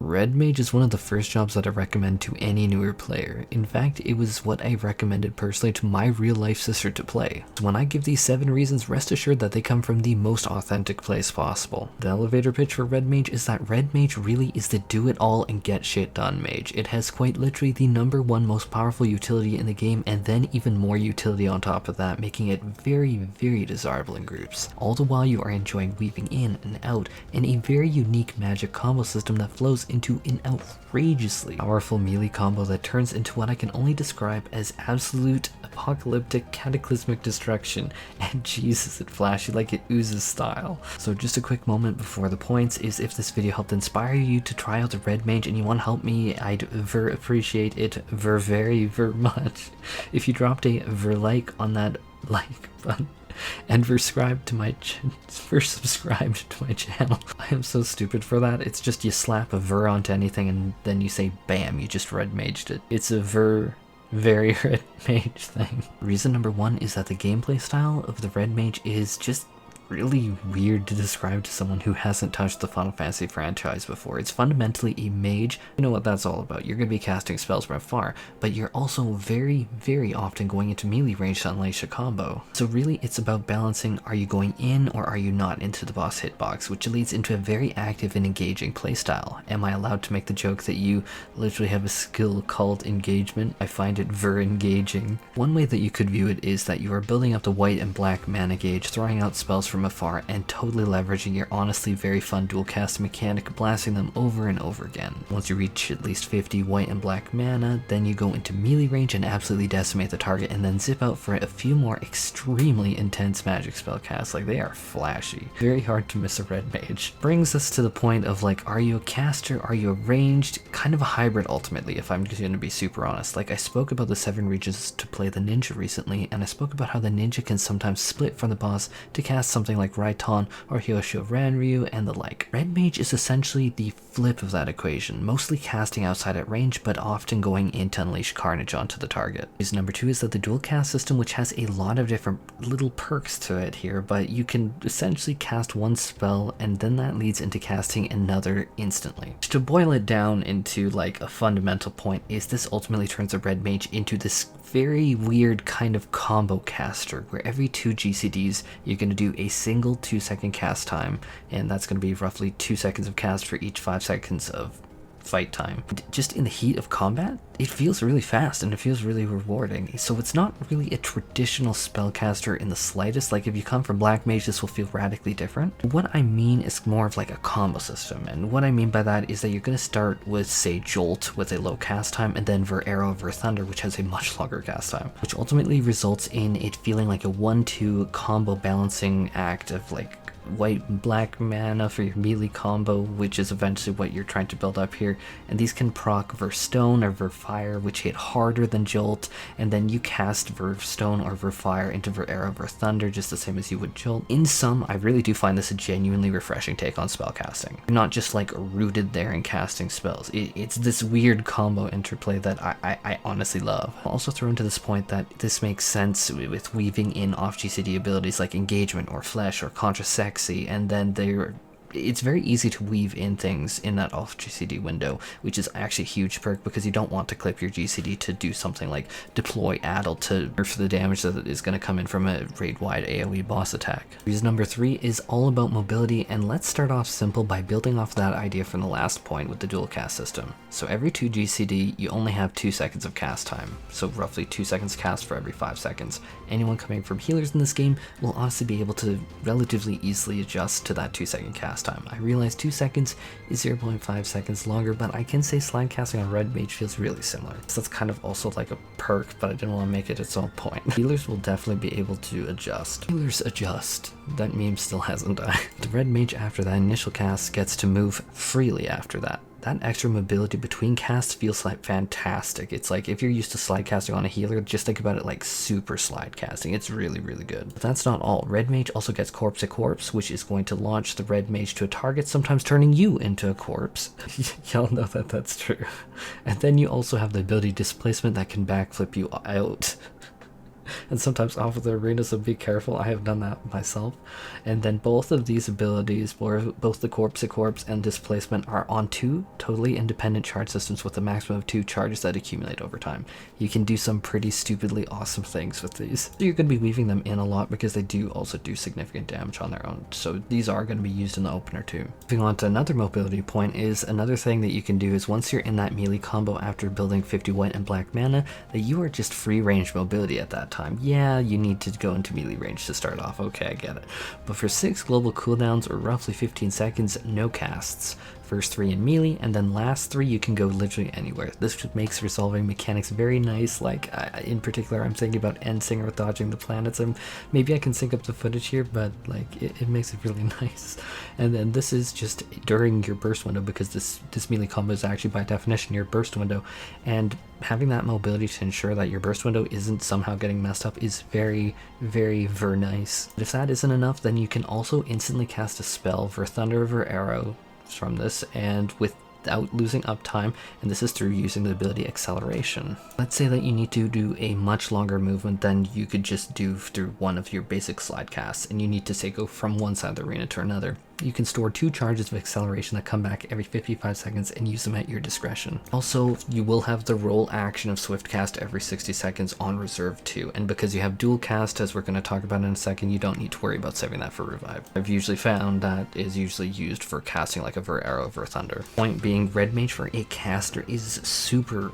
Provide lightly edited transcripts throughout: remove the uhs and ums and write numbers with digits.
Red Mage is one of the first jobs that I recommend to any newer player. In fact, it was what I recommended personally to my real life sister to play. So when I give these 7 reasons, rest assured that they come from the most authentic place possible. The elevator pitch for Red Mage is that Red Mage really is the do it all and get shit done mage. It has quite literally the #1 most powerful utility in the game, and then even more utility on top of that, making it very, very desirable in groups. All the while you are enjoying weaving in and out in a very unique magic combo system that flows into an outrageously powerful melee combo that turns into what I can only describe as absolute apocalyptic cataclysmic destruction, and Jesus, it flashy like it oozes style. So just a quick moment before the points is, if this video helped inspire you to try out the Red Mage and you want to help me, I'd appreciate it very much if you dropped a like on that like button and subscribed to my channel. I am so stupid for that. It's just you slap a ver onto anything and then you say bam, you just Red Maged it. It's a very Red Mage thing. Reason #1 is that the gameplay style of the Red Mage is just really weird to describe to someone who hasn't touched the Final Fantasy franchise before. It's fundamentally a mage. You know what that's all about. You're going to be casting spells from afar, but you're also very often going into melee range to unleash a combo. So really it's about balancing, are you going in or are you not into the boss hitbox, which leads into a very active and engaging playstyle. Am I allowed to make the joke that you literally have a skill called engagement? I find it very engaging. One way that you could view it is that you are building up the white and black mana gauge, throwing out spells from afar and totally leveraging your honestly very fun dualcast mechanic, blasting them over and over again. Once you reach at least 50 white and black mana, then you go into melee range and absolutely decimate the target, and then zip out for a few more extremely intense magic spell casts. Like, they are flashy. Very hard to miss a Red Mage. Brings us to the point of, like, are you a caster, are you a ranged? Kind of a hybrid ultimately, if I'm going to be super honest. Like, I spoke about the 7 regions to play the ninja recently, and I spoke about how the ninja can sometimes split from the boss to cast something like Raiton or Hyosho Ranryu and the like. Red Mage is essentially the flip of that equation, mostly casting outside at range, but often going in to unleash carnage onto the target. Reason #2 is that the dual cast system, which has a lot of different little perks to it here, but you can essentially cast one spell and then that leads into casting another instantly. To boil it down into like a fundamental point is this ultimately turns a Red Mage into this very weird kind of combo caster, where every 2 GCDs you're going to do a single 2-second cast time, and that's going to be roughly 2 seconds of cast for each 5 seconds of fight time. Just in the heat of combat, it feels really fast and it feels really rewarding. So it's not really a traditional spellcaster in the slightest. Like, if you come from Black Mage, this will feel radically different. What I mean is more of like a combo system, and what I mean by that is that you're going to start with, say, Jolt with a low cast time, and then Ver Arrow, Ver Thunder, which has a much longer cast time, which ultimately results in it feeling like a 1-2 combo balancing act of like white and black mana for your melee combo, which is eventually what you're trying to build up here. And these can proc Ver Stone or Ver Fire, which hit harder than Jolt, and then you cast Ver Stone or Ver Fire into Ver Arrow, Ver Thunder, just the same as you would Jolt. In sum, I really do find this a genuinely refreshing take on spellcasting. I'm not just like rooted there in casting spells. It's this weird combo interplay that I honestly love. I'll also throw into this point that this makes sense with weaving in off GCD abilities like Engagement or Flesh or Contra Sex, and then it's very easy to weave in things in that off GCD window, which is actually a huge perk because you don't want to clip your GCD to do something like deploy Addle to nerf the damage that is going to come in from a raid-wide AoE boss attack. Reason #3 is all about mobility, and let's start off simple by building off that idea from the last point with the dual cast system. So every 2 GCD, you only have 2 seconds of cast time, so roughly 2 seconds cast for every 5 seconds. Anyone coming from healers in this game will honestly be able to relatively easily adjust to that 2-second cast time. I realize 2 seconds is 0.5 seconds longer, but I can say slide casting on Red Mage feels really similar. So that's kind of also like a perk, but I didn't want to make it its own point. Healers will definitely be able to adjust. Healers adjust. That meme still hasn't died. The Red Mage after that initial cast gets to move freely after that. That extra mobility between casts feels like fantastic. It's like if you're used to slide casting on a healer, just think about it like super slide casting. It's really good. But that's not all. Red Mage also gets Corpse to Corpse, which is going to launch the Red Mage to a target, sometimes turning you into a corpse. Y'all know that that's true. And then you also have the ability displacement that can backflip you out. and sometimes off of the arena, so be careful. I have done that myself. And then both of these abilities, both the Corpse to Corpse and Displacement, are on 2 totally independent charge systems with a maximum of 2 charges that accumulate over time. You can do some pretty stupidly awesome things with these. So you're going to be weaving them in a lot because they do also do significant damage on their own. So these are going to be used in the opener too. Moving on to another mobility point is another thing that you can do is once you're in that melee combo after building 50 white and black mana, that you are just free range mobility at that time. Yeah, you need to go into melee range to start off. Okay, I get it. But for 6 global cooldowns or roughly 15 seconds, no casts. First 3 in melee, and then last 3 you can go literally anywhere. This makes resolving mechanics very nice. Like in particular, I'm thinking about Endsinger dodging the planets, and maybe I can sync up the footage here, but like it makes it really nice. And then this is just during your burst window, because this melee combo is actually by definition your burst window, and having that mobility to ensure that your burst window isn't somehow getting messed up is very, very nice. But if that isn't enough, then you can also instantly cast a spell for Thunder over Arrow from this, and without losing uptime, and this is through using the ability Acceleration. Let's say that you need to do a much longer movement than you could just do through one of your basic slide casts, and you need to say go from one side of the arena to another. You can store 2 charges of Acceleration that come back every 55 seconds and use them at your discretion. Also, you will have the roll action of Swift Cast every 60 seconds on reserve too, and because you have Dual Cast, as we're going to talk about in a second, you don't need to worry about saving that for Revive. I've usually found that is usually used for casting like a Ver Arrow, Ver Thunder. Point being, Red Mage for a caster is super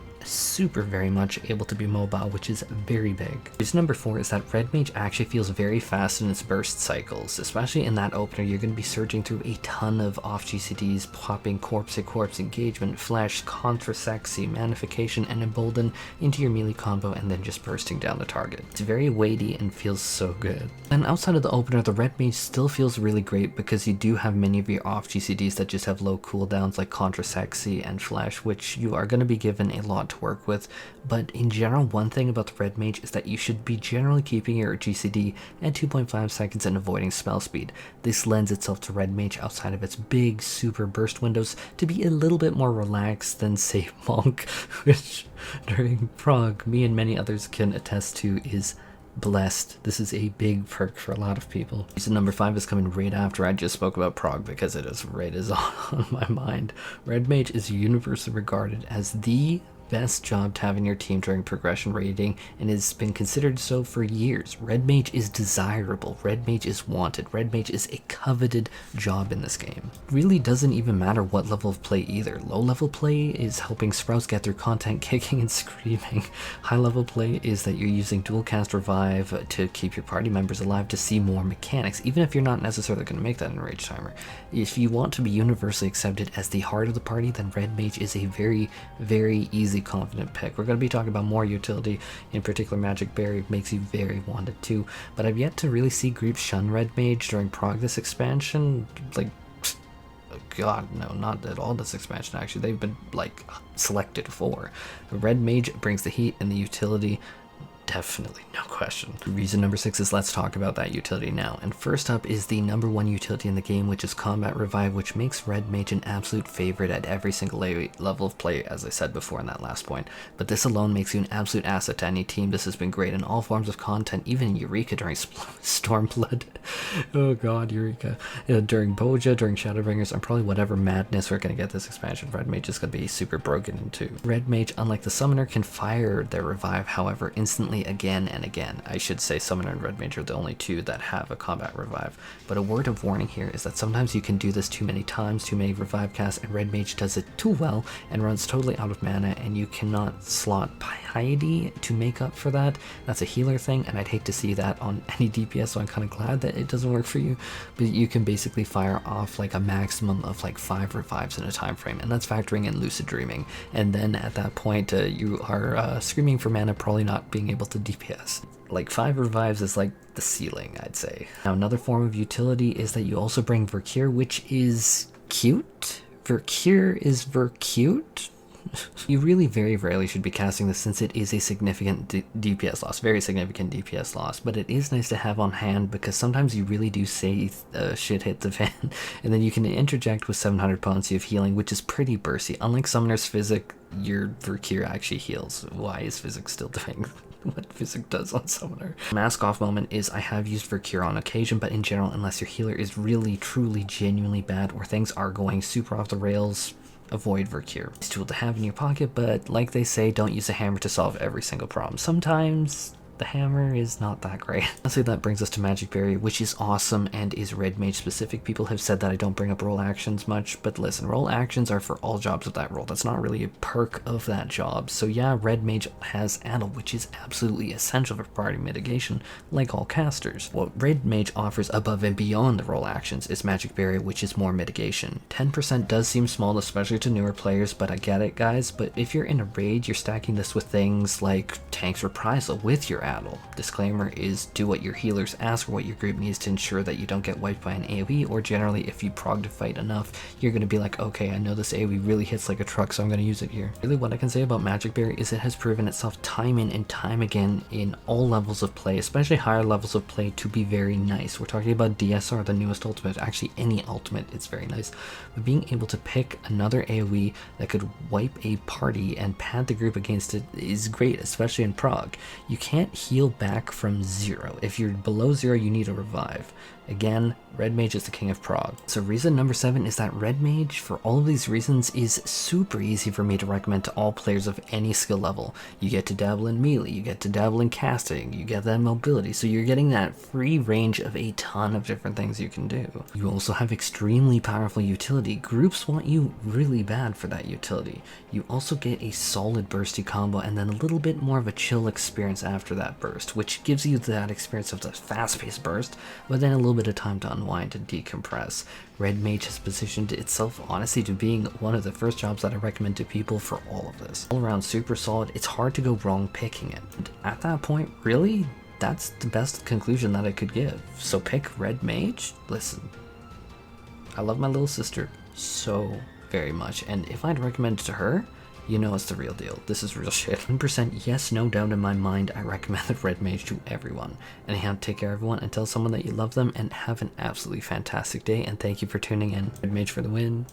very much able to be mobile, which is very big. Reason number 4 is that Red Mage actually feels very fast in its burst cycles. Especially in that opener, you're going to be surging through a ton of off GCDs, popping Corpse to Corpse, Engagement, Flesh, Contra Sexy, Manification, and Embolden into your melee combo, and then just bursting down the target. It's very weighty and feels so good. And outside of the opener, the Red Mage still feels really great because you do have many of your off GCDs that just have low cooldowns like Contra Sexy and Flesh, which you are going to be given a lot to work with. But in general, one thing about the Red Mage is that you should be generally keeping your GCD at 2.5 seconds and avoiding spell speed. This lends itself to Red Mage outside of its big super burst windows to be a little bit more relaxed than say Monk, which during Prog, me and many others can attest to is blessed. This is a big perk for a lot of people. Reason number 5 is coming right after I just spoke about Prog because it is right on my mind. Red Mage is universally regarded as the best job to have in your team during progression rating, and has been considered so for years. Red Mage is desirable. Red Mage is wanted. Red Mage is a coveted job in this game. It really doesn't even matter what level of play either. Low level play is helping Sprouts get through content kicking and screaming. High level play is that you're using Dualcast Revive to keep your party members alive to see more mechanics, even if you're not necessarily going to make that in Rage Timer. If you want to be universally accepted as the heart of the party, then Red Mage is a very easy confident pick. We're going to be talking about more utility, in particular Magic Berry makes you very wanted too, but I've yet to really see groups shun Red Mage during Prog this expansion. Like, god, no, not at all this expansion actually. They've been like selected for. Red Mage brings the heat and the utility. Definitely, no question. Reason number 6 is let's talk about that utility now. And first up is the number 1 utility in the game, which is Combat Revive, which makes Red Mage an absolute favorite at every single level of play, as I said before in that last point. But this alone makes you an absolute asset to any team. This has been great in all forms of content, even in Eureka during Stormblood. Oh god, Eureka. During Boja, during Shadowbringers, and probably whatever madness we're going to get this expansion, Red Mage is going to be super broken into. Red Mage, unlike the Summoner, can fire their Revive, however, instantly again and again. I should say Summoner and Red Mage are the only 2 that have a combat revive. But a word of warning here is that sometimes you can do this too many times, too many revive casts, and Red Mage does it too well and runs totally out of mana, and you cannot slot Piety to make up for that. That's a healer thing, and I'd hate to see that on any DPS, so I'm kind of glad that it doesn't work for you. But you can basically fire off like a maximum of like 5 revives in a time frame, and that's factoring in Lucid Dreaming. And then at that point, you are screaming for mana, probably not being able to DPS. Like 5 revives is like the ceiling, I'd say. Now another form of utility is that you also bring Vercure, which is cute. Vercure is Vercute. You really very rarely should be casting this since it is a significant DPS loss, very significant DPS loss, but it is nice to have on hand because sometimes you really do say shit hit the fan, and then you can interject with 700 potency of healing, which is pretty bursty. Unlike Summoner's Physic, your Vercure actually heals. Why is Physic still doing what physic does on summoner. Mask off moment is I have used Vercure on occasion, but in general, unless your healer is really, truly, genuinely bad or things are going super off the rails, avoid Vercure. It's a tool to have in your pocket, but like they say, don't use a hammer to solve every single problem. Sometimes the hammer is not that great. Honestly, that brings us to Magic Berry, which is awesome and is Red Mage specific. People have said that I don't bring up role actions much, but listen, role actions are for all jobs of that role. That's not really a perk of that job. So yeah, Red Mage has Addle, which is absolutely essential for party mitigation, like all casters. What Red Mage offers above and beyond the role actions is Magic Berry, which is more mitigation. 10% does seem small, especially to newer players, but I get it, guys. But if you're in a raid, you're stacking this with things like Tank's Reprisal with your Addle. Disclaimer is do what your healers ask or what your group needs to ensure that you don't get wiped by an AoE, or generally if you prog to fight enough, you're going to be like, okay, I know this AoE really hits like a truck, so I'm going to use it here. Really what I can say about Magic Berry is it has proven itself time in and time again in all levels of play, especially higher levels of play, to be very nice. We're talking about DSR, the newest ultimate, actually any ultimate, it's very nice. But being able to pick another AoE that could wipe a party and pad the group against it is great, especially in prog. You can't heal back from 0. If you're below 0, you need a revive. Again, Red Mage is the king of prog. So reason number 7 is that Red Mage, for all of these reasons, is super easy for me to recommend to all players of any skill level. You get to dabble in melee, you get to dabble in casting, you get that mobility, so you're getting that free range of a ton of different things you can do. You also have extremely powerful utility. Groups want you really bad for that utility. You also get a solid bursty combo and then a little bit more of a chill experience after that burst, which gives you that experience of the fast-paced burst, but then a little bit of time to unwind and decompress. Red Mage has positioned itself honestly to being one of the first jobs that I recommend to people for all of this. All around super solid, it's hard to go wrong picking it. And at that point, really, that's the best conclusion that I could give. So pick Red Mage? Listen, I love my little sister so very much, and if I'd recommend it to her, you know it's the real deal. This is real shit. 1% yes, no doubt in my mind, I recommend the Red Mage to everyone. Anyhow, take care everyone and tell someone that you love them, and have an absolutely fantastic day, and thank you for tuning in. Red Mage for the win.